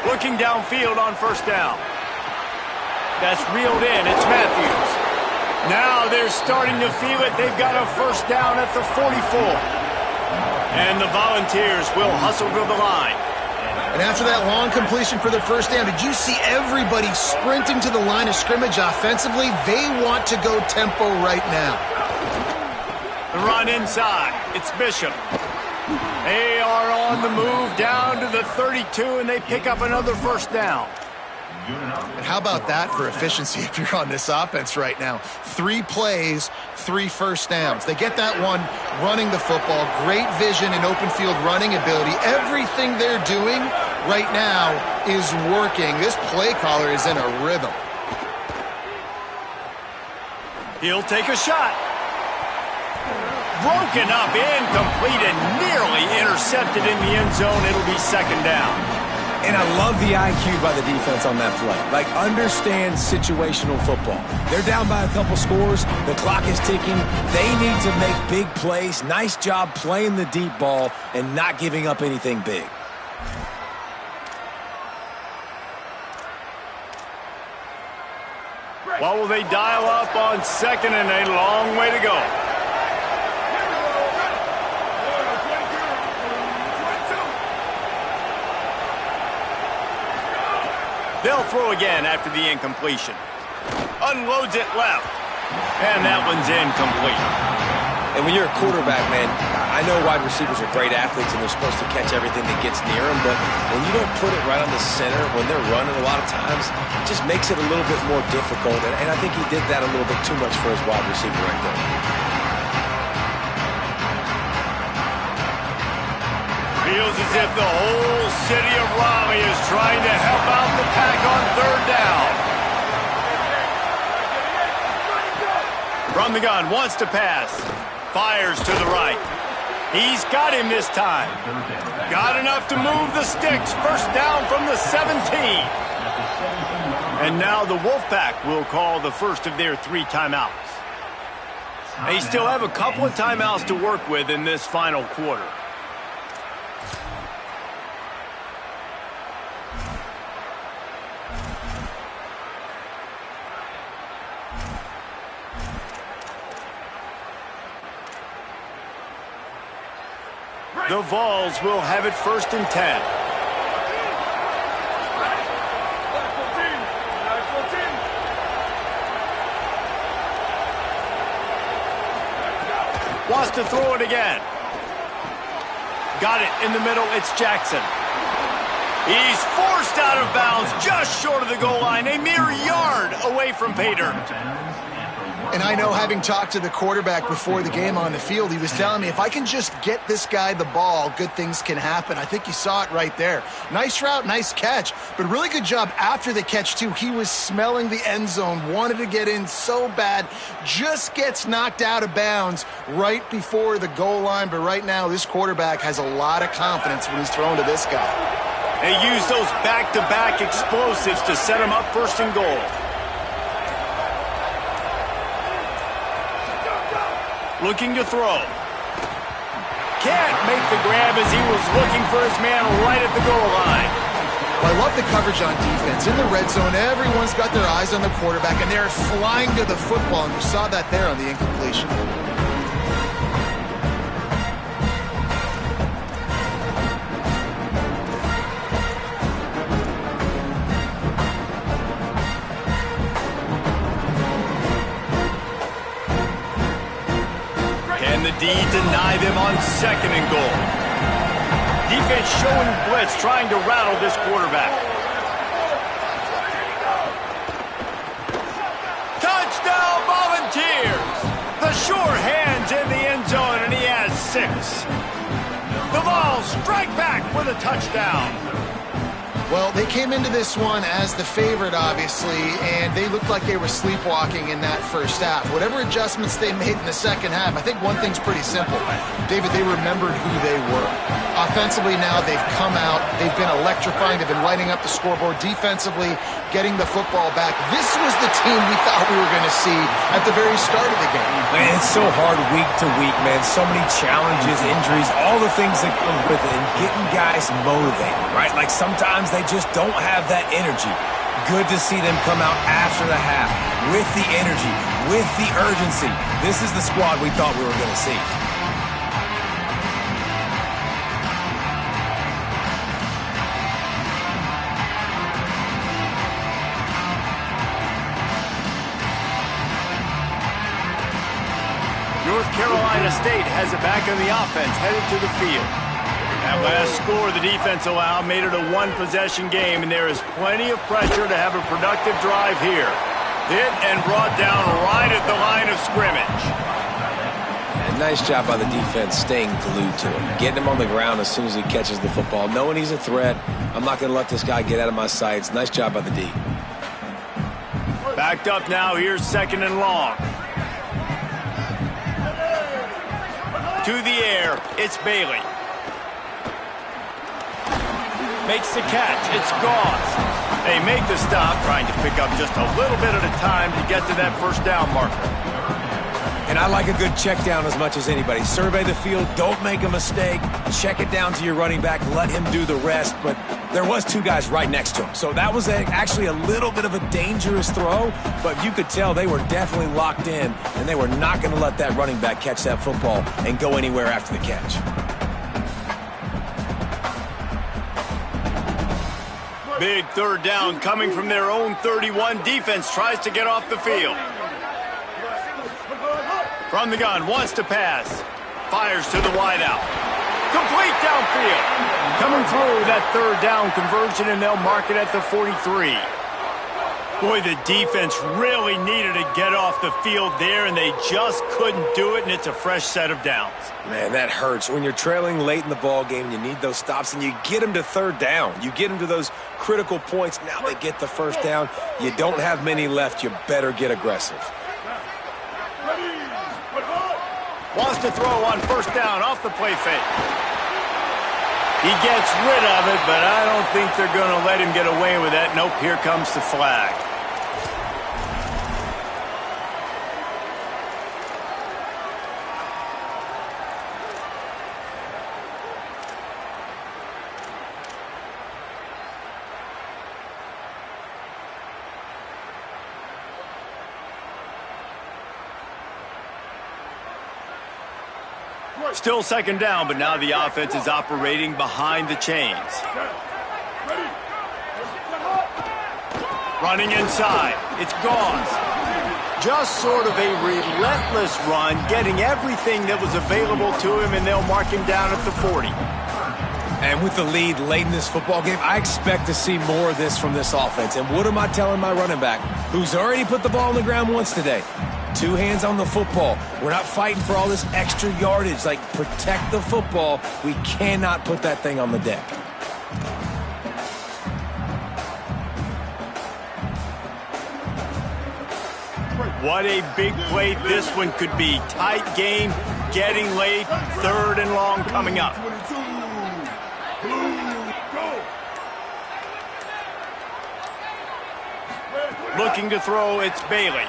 Looking downfield on first down. That's reeled in. It's Matthews. Now they're starting to feel it. They've got a first down at the 44. And the Volunteers will hustle to the line. And after that long completion for the first down, did you see everybody sprinting to the line of scrimmage offensively? They want to go tempo right now. The run inside. It's Bishop. They are on the move down to the 32, and they pick up another first down. And how about that for efficiency if you're on this offense right now? 3 plays, 3 first downs. They get that one running the football. Great vision and open field running ability. Everything they're doing right now is working. This play caller is in a rhythm. He'll take a shot. Broken up, incomplete, and nearly intercepted in the end zone. It'll be second down. And I love the IQ by the defense on that play. Like, understand situational football. They're down by a couple scores. The clock is ticking. They need to make big plays. Nice job playing the deep ball and not giving up anything big. What will they dial up on second and a long way to go? They'll throw again after the incompletion. Unloads it left. And that one's incomplete. And when you're a quarterback, man, I know wide receivers are great athletes and they're supposed to catch everything that gets near them, but when you don't put it right on the center, when they're running a lot of times, it just makes it a little bit more difficult. And I think he did that a little bit too much for his wide receiver right there. Feels as if the whole city of Raleigh is trying to help out the Pack on third down. From the gun, wants to pass. Fires to the right. He's got him this time. Got enough to move the sticks. First down from the 17. And now the Wolfpack will call the first of their 3 timeouts. They still have a couple of timeouts to work with in this final quarter. The Vols will have it first and 10. Wants to throw it again. Got it in the middle. It's Jackson. He's forced out of bounds just short of the goal line. A mere yard away from pay dirt. And I know, having talked to the quarterback before the game on the field, he was telling me, if I can just get this guy the ball, good things can happen. I think you saw it right there. Nice route, nice catch, but really good job after the catch, too. He was smelling the end zone, wanted to get in so bad, just gets knocked out of bounds right before the goal line. But right now, this quarterback has a lot of confidence when he's thrown to this guy. They use those back-to-back explosives to set him up first and goal. Looking to throw. Can't make the grab as he was looking for his man right at the goal line. Well, I love the coverage on defense. In the red zone, everyone's got their eyes on the quarterback, and they're flying to the football, and you saw that there on the incompletion. The D deny them on second and goal. Defense showing blitz, trying to rattle this quarterback. Touchdown Volunteers! The sure hands in the end zone, and he has 6. The Vols strike back with a touchdown. Well, they came into this one as the favorite, obviously, and they looked like they were sleepwalking in that first half. Whatever adjustments they made in the second half, I think one thing's pretty simple. David, they remembered who they were. Offensively now, they've come out. They've been electrifying. They've been lighting up the scoreboard. Defensively, getting the football back. This was the team we thought we were going to see at the very start of the game. Man, it's so hard week to week, man. So many challenges, injuries, all the things that come with it, and getting guys motivated, right? Like sometimes they just don't have that energy. Good to see them come out after the half with the energy, with the urgency. This is the squad we thought we were going to see. North Carolina State has it back on the offense, headed to the field. That last score the defense allowed made it a one-possession game, and there is plenty of pressure to have a productive drive here. Hit and brought down right at the line of scrimmage. And nice job by the defense staying glued to him, getting him on the ground as soon as he catches the football, knowing he's a threat. I'm not going to let this guy get out of my sights. Nice job by the D. Backed up now, here's second and long. To the air, it's Bailey. Makes the catch. It's Gauze. They make the stop, trying to pick up just a little bit at a time to get to that first down marker. And I like a good check down as much as anybody. Survey the field, don't make a mistake, check it down to your running back, let him do the rest. But there was two guys right next to him. So that was actually a little bit of a dangerous throw, but you could tell they were definitely locked in, and they were not going to let that running back catch that football and go anywhere after the catch. Big third down coming from their own 31. Defense tries to get off the field. From the gun, wants to pass. Fires to the wideout. Complete downfield. Coming through that third down conversion, and they'll mark it at the 43. Boy, the defense really needed to get off the field there, and they just couldn't do it, and it's a fresh set of downs. Man, that hurts. When you're trailing late in the ball game, you need those stops, and you get them to third down. You get them to those critical points. Now they get the first down. You don't have many left. You better get aggressive. Wants to throw on first down off the play fake. He gets rid of it, but I don't think they're going to let him get away with that. Nope, here comes the flag. Still second down, but now the offense is operating behind the chains. Running inside. It's Gauze. Just sort of a relentless run, getting everything that was available to him, and they'll mark him down at the 40. And with the lead late in this football game, I expect to see more of this from this offense. And what am I telling my running back, who's already put the ball on the ground once today? Two hands on the football. We're not fighting for all this extra yardage. Like, protect the football. We cannot put that thing on the deck. What a big play this one could be. Tight game, getting late, third and long coming up. Looking to throw, it's Bailey.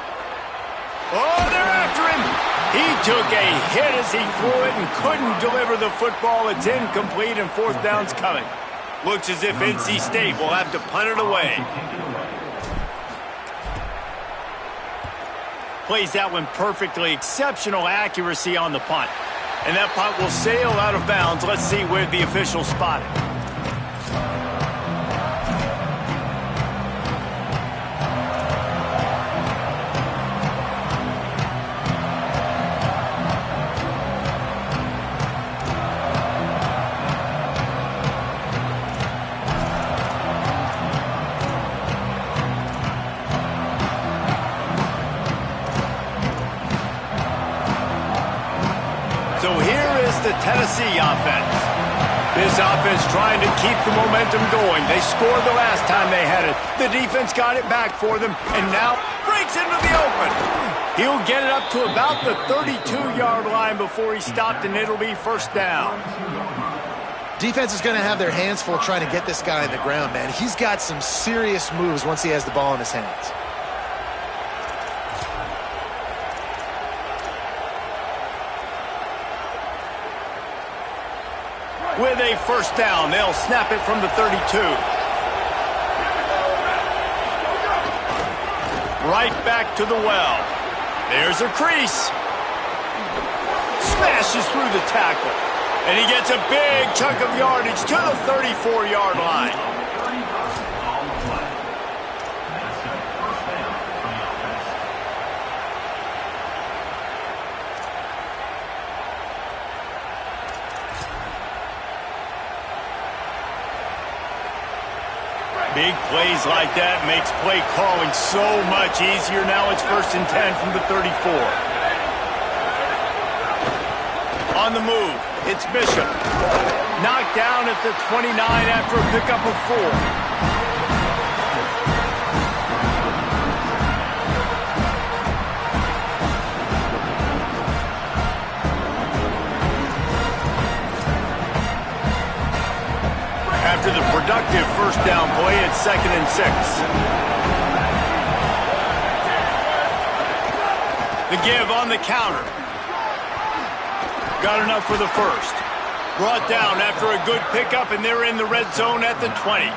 Oh, they're after him. He took a hit as he threw it and couldn't deliver the football. It's incomplete, and fourth down's coming. Looks as if NC State will have to punt it away. Plays that one perfectly. Exceptional accuracy on the punt. And that punt will sail out of bounds. Let's see where the officials spot it. So here is the Tennessee offense. This offense trying to keep the momentum going. They scored the last time they had it. The defense got it back for them, and now breaks into the open. He'll get it up to about the 32-yard line before he's stopped, and it'll be first down. Defense is going to have their hands full trying to get this guy on the ground, man. He's got some serious moves once he has the ball in his hands. With a first down, they'll snap it from the 32. Right back to the well. There's a crease. Smashes through the tackle. And he gets a big chunk of yardage to the 34-yard line. Big plays like that makes play calling so much easier. Now it's 1st and 10 from the 34. On the move, it's Bishop. Knocked down at the 29 after a pickup of 4. After the productive first down play at 2nd and 6. The give on the counter. Got enough for the first. Brought down after a good pickup, and they're in the red zone at the 20.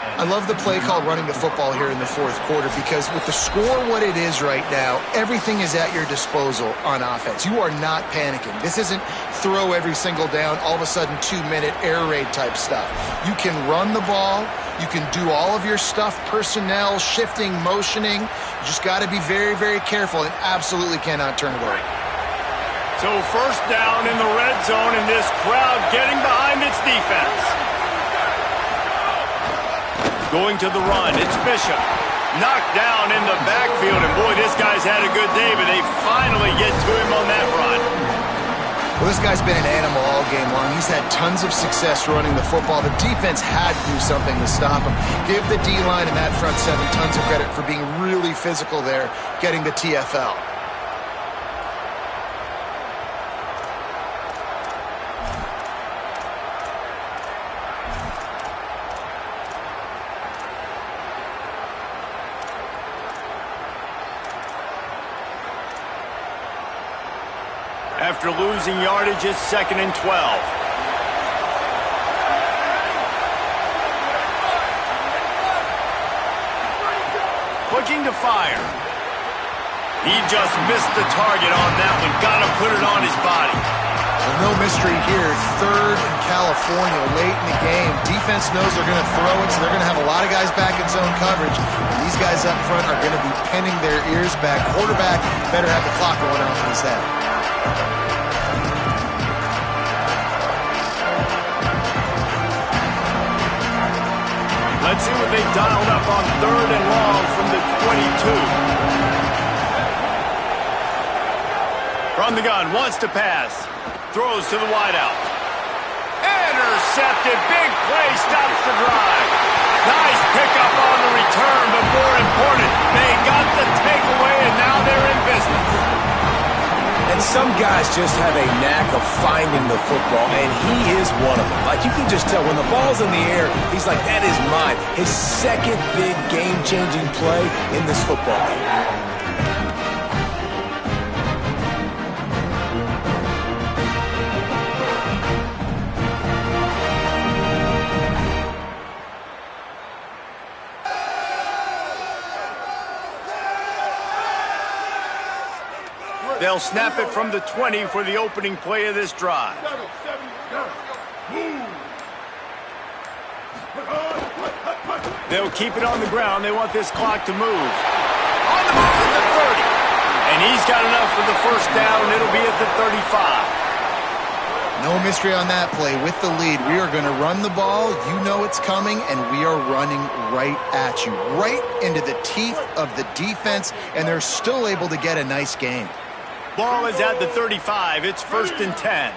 I love the play call running the football here in the fourth quarter because with the score what it is right now, everything is at your disposal on offense. You are not panicking. This isn't throw every single down, all of a sudden 2-minute air raid type stuff. You can run the ball. You can do all of your stuff, personnel, shifting, motioning. You just got to be very, very careful and absolutely cannot turn it over. So first down in the red zone, and this crowd getting behind its defense. Going to the run, it's Bishop. Knocked down in the backfield, and boy, this guy's had a good day, but they finally get to him on that run. Well, this guy's been an animal all game long. He's had tons of success running the football. The defense had to do something to stop him. Give the D-line and that front seven tons of credit for being really physical there, getting the TFL. After losing yardage, it's 2nd and 12. Looking to fire. He just missed the target on that one. Got to put it on his body. Well, no mystery here. 3rd in California late in the game. Defense knows they're going to throw it, so they're going to have a lot of guys back in zone coverage. And these guys up front are going to be pinning their ears back. Quarterback better have the clock going off in his head. Let's see what they've dialed up on 3rd and long from the 22. From the gun, wants to pass. Throws to the wideout. Intercepted. Big play, stops the drive. Nice pickup on the return, but more important, they got the takeaway, and now they're in business. And some guys just have a knack of finding the football, and he is one of them. Like, you can just tell when the ball's in the air, he's like, that is mine. His second big game-changing play in this football game. They'll snap it from the 20 for the opening play of this drive. They'll keep it on the ground. They want this clock to move. On the move at the 30. And he's got enough for the first down. It'll be at the 35. No mystery on that play. With the lead, we are going to run the ball. You know it's coming, and we are running right at you. Right into the teeth of the defense, and they're still able to get a nice game. Ball is at the 35. It's 1st and 10.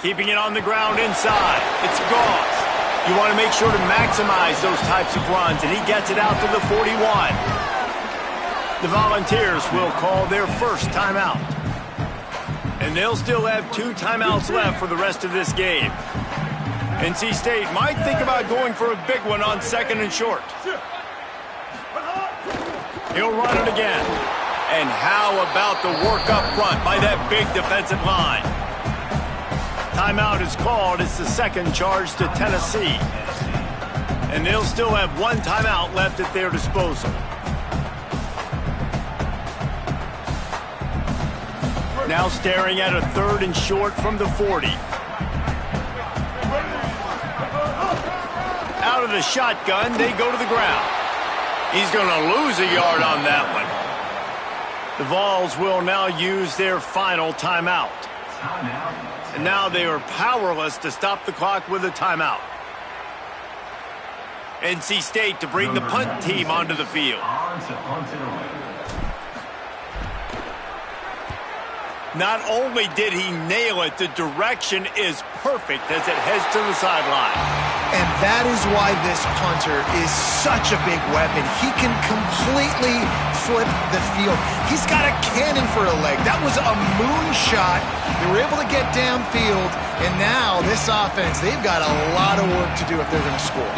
Keeping it on the ground inside. It's Goss. You want to make sure to maximize those types of runs, and he gets it out to the 41. The Volunteers will call their first timeout. And they'll still have 2 timeouts left for the rest of this game. NC State might think about going for a big one on 2nd and short. He'll run it again. And how about the work up front by that big defensive line? Timeout is called. It's the second charge to Tennessee. And they'll still have 1 timeout left at their disposal. Now staring at a 3rd and short from the 40. Out of the shotgun, they go to the ground. He's going to lose a yard on that one. The Vols will now use their final timeout. And now they are powerless to stop the clock with a timeout. NC State to bring the punt team onto the field. Not only did he nail it, the direction is perfect as it heads to the sideline. And that is why this punter is such a big weapon. He can completely flip the field. He's got a cannon for a leg. That was a moonshot. They were able to get downfield, and now this offense, they've got a lot of work to do if they're going to score.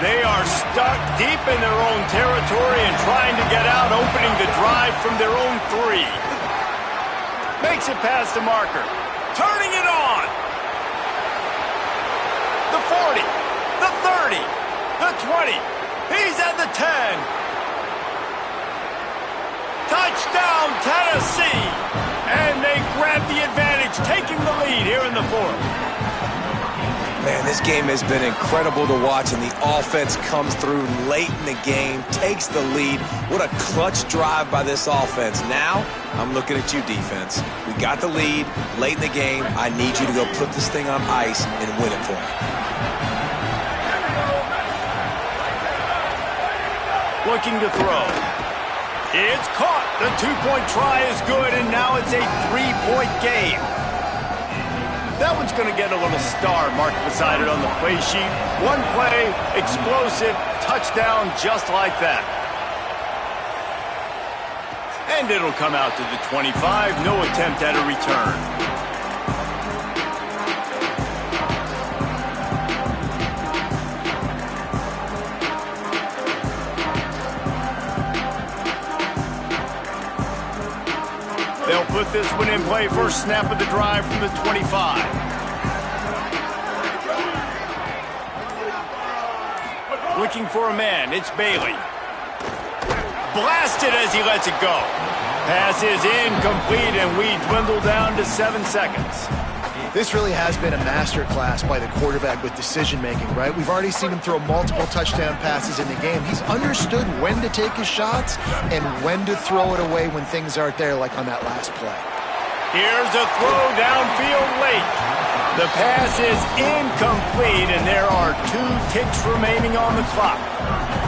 They are stuck deep in their own territory and trying to get out, opening the drive from their own 3. Makes it past the marker. Turning it on. The 40, the 30, the 20. He's at the 10. Touchdown, Tennessee. And they grab the advantage, taking the lead here in the 4th. Man, this game has been incredible to watch, and the offense comes through late in the game, takes the lead. What a clutch drive by this offense. Now, I'm looking at you, defense. We got the lead late in the game. I need you to go put this thing on ice and win it for me. Looking to throw. It's caught. The 2-point try is good, and now it's a 3-point game. That one's going to get a little star marked beside it on the play sheet. One play, explosive, touchdown just like that. And it'll come out to the 25. No attempt at a return. They'll put this one in play. First snap of the drive from the 25. Looking for a man. It's Bailey. Blasted as he lets it go. Pass is incomplete, and we dwindle down to 7 seconds. This really has been a masterclass by the quarterback with decision-making, right? We've already seen him throw multiple touchdown passes in the game. He's understood when to take his shots and when to throw it away when things aren't there, like on that last play. Here's a throw downfield late. The pass is incomplete, and there are 2 ticks remaining on the clock.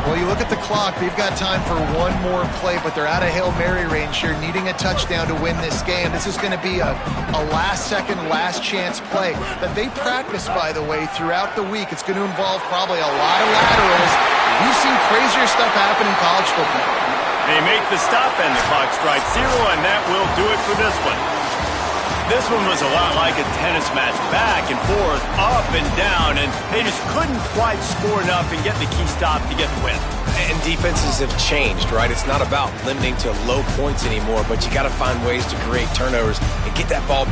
Well, you look at the clock, they've got time for one more play, but they're out of Hail Mary range here, needing a touchdown to win this game. This is going to be a last-second, last-chance play that they practice, by the way, throughout the week. It's going to involve probably a lot of laterals. We've seen crazier stuff happen in college football. They make the stop, and the clock strikes 0, and that will do it for this one. This one was a lot like a tennis match, back and forth, up and down, and they just couldn't quite score enough and get the key stop to get the win. And defenses have changed, right? It's not about limiting to low points anymore, but you got to find ways to create turnovers and get that ball back.